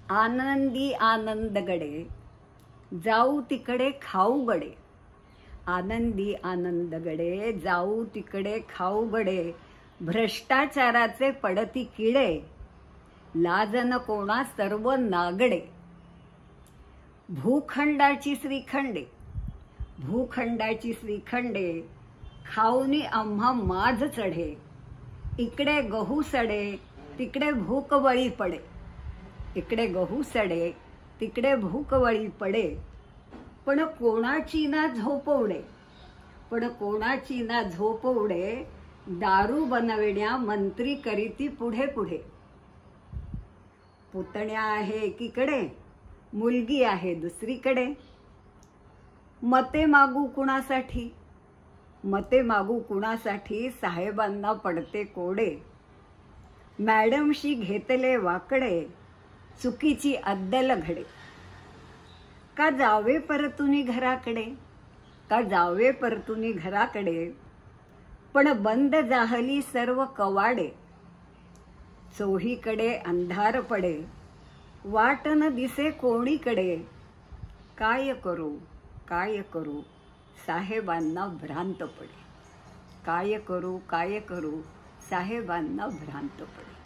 आनंदी आनंदगडे जाऊ तिकडे खाऊ गडे, आनंदी आनंदगडे जाऊ तिकडे खाऊ गडे, भ्रष्टाचाराचे पडती किडे, लाजन कोणा सर्व नागडे. भूखंडाची श्रीखंडे, भूखंडाची श्रीखंडे, खाऊनी आम्हा माज चढे, इकडे गहू सडे तिकडे भूकबळी पडे, इकडे गहू सडे तिकडे भूकबळी पडे, पण कोणाची ना झोप उडे, पण कोणाची ना झोप उडे, दारू बनविण्या मंत्री करीती पुढे पुढे. पुतण्या आहे एकीकडे, मुलगी आहे दुसरीकडे, मते मागू कुणासाठी, मते मागू कुणासाठी, साहेबांना पडते कोडे. मॅडमशी घेतले वाकडे, चुकीची अद्दल घडे. का जावे परतुनी घराकडे, का जावे परतुनी घराकडे, पण बंद जाहली सर्व कवाडे. चोहीकडे अंधार पडे, वाट न दिसे कोणीकडे, काय करू काय करू, साहेबांना भ्रांत पडे. काय करू साहेबांना भ्रांत पडे.